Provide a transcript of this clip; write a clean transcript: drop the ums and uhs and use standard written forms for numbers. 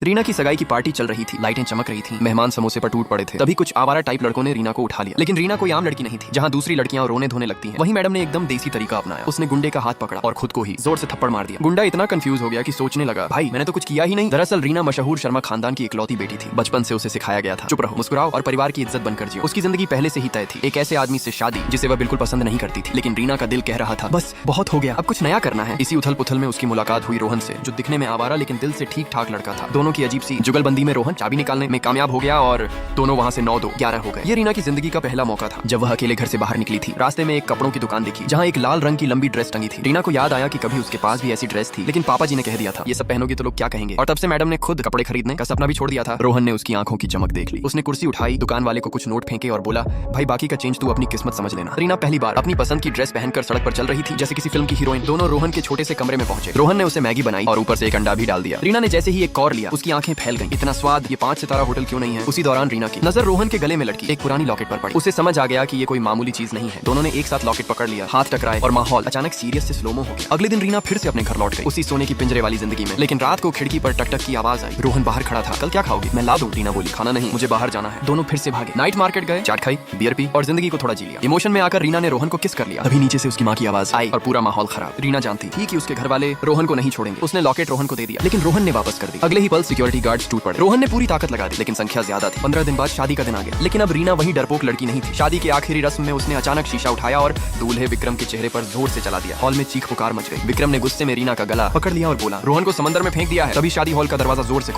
रीना की सगाई की पार्टी चल रही थी, लाइटें चमक रही थी, मेहमान समोसे पर टूट पड़े थे। तभी कुछ आवारा टाइप लड़कों ने रीना को उठा लिया, लेकिन रीना कोई आम लड़की नहीं थी। जहाँ दूसरी लड़कियां रोने धोने लगती हैं, वहीं मैडम ने एकदम देसी तरीका अपनाया। उसने गुंडे का हाथ पकड़ा और खुद को ही जोर से थप्पड़ मार दिया। गुंडा इतना कंफ्यूज हो गया कि सोचने लगा, भाई मैंने तो कुछ किया ही नहीं। दरअसल रीना मशहूर शर्मा खानदान की इकलौती बेटी थी। बचपन से उसे सिखाया गया था, चुप रहो, मुस्कुराओ और परिवार की इज्जत बनकर जियो। उसकी जिंदगी पहले से ही तय थी, एक ऐसे आदमी से शादी जिसे वह बिल्कुल पसंद नहीं करती थी। लेकिन रीना का दिल कह रहा था, बस बहुत हो गया, अब कुछ नया करना है। इसी उथल पुथल में उसकी मुलाकात हुई रोहन से, जो दिखने में आवारा लेकिन दिल से ठीक ठाक लड़का था। दोनों की अजीब सी जुगलबंदी में रोहन चाबी निकालने में कामयाब हो गया और दोनों वहाँ से 9-2-11 हो गए। ये रीना की जिंदगी का पहला मौका था जब वह अकेले घर से बाहर निकली थी। रास्ते में एक कपड़ों की दुकान दिखी, जहाँ एक लाल रंग की लंबी ड्रेस टंगी थी। रीना को याद आया कि कभी उसके पास भी ऐसी ड्रेस थी, लेकिन पापा जी ने कह दिया था, ये सब पहनोगी तो लोग क्या कहेंगे। और तब से मैडम ने खुद कपड़े खरीदने का सपना भी छोड़ दिया था। रोहन ने उसकी आंखों की चमक देख ली। उसने कुर्सी उठाई, दुकान वाले को कुछ नोट फेंके और बोला, भाई बाकी का चेंज तू अपनी किस्मत समझ लेना। रीना पहली बार अपनी पसंद की ड्रेस पहनकर सड़क पर चल रही थी, जैसे किसी फिल्म की हीरोइन। दोनों रोहन के छोटे से कमरे में पहुंचे। रोहन ने उसे मैगी बनाई और ऊपर से एक अंडा भी डाल दिया। रीना ने जैसे ही एक कौर लिया, उसकी आंखें फैल गईं। इतना स्वाद, ये 5 सितारा होटल क्यों नहीं है। उसी दौरान रीना की नजर रोहन के गले में लटकी एक पुरानी लॉकेट पर पड़ी। उसे समझ आ गया कि ये कोई मामूली चीज नहीं है। दोनों ने एक साथ लॉकेट पकड़ लिया, हाथ टकराए और माहौल अचानक सीरियस से स्लोमो हो गया। अगले दिन रीना फिर से अपने घर लौट गई, उसी सोने की पिंजरे वाली जिंदगी में। लेकिन रात को खिड़की पर टक टक की आवाज आई। रोहन बाहर खड़ा था। कल क्या खाओगी? मैं ला दूं, रीना बोली। खाना नहीं, मुझे बाहर जाना है। दोनों फिर से भागे, नाइट मार्केट गए, चाट खाई, बियर पी और जिंदगी को थोड़ा जी लिया। इमोशन में आकर रीना ने रोहन को किस कर लिया। तभी नीचे से उसकी माँ की आवाज आई और पूरा माहौल खराब। रीना जानती थी कि उसके घर वाले रोहन को नहीं छोड़ेंगे। उसने लॉकेट रोहन को दे दिया, लेकिन रोहन ने वापस कर दी। अगले ही पल सिक्योरिटी गार्ड्स टूट पड़े। रोहन ने पूरी ताकत लगा दी, लेकिन संख्या ज्यादा थी। 15 दिन बाद शादी का दिन आ गया, लेकिन अब रीना वही डरपोक लड़की नहीं थी। शादी की आखिरी रस्म में उसने अचानक शीशा उठाया और दूल्हे विक्रम के चेहरे पर जोर से चला दिया। हॉल में चीख पुकार मच गई। विक्रम ने गुस्से में रीना का गला पकड़ लिया और बोला, रोहन को समंदर में फेंक दिया है। तभी शादी हॉल का दरवाजा जोर से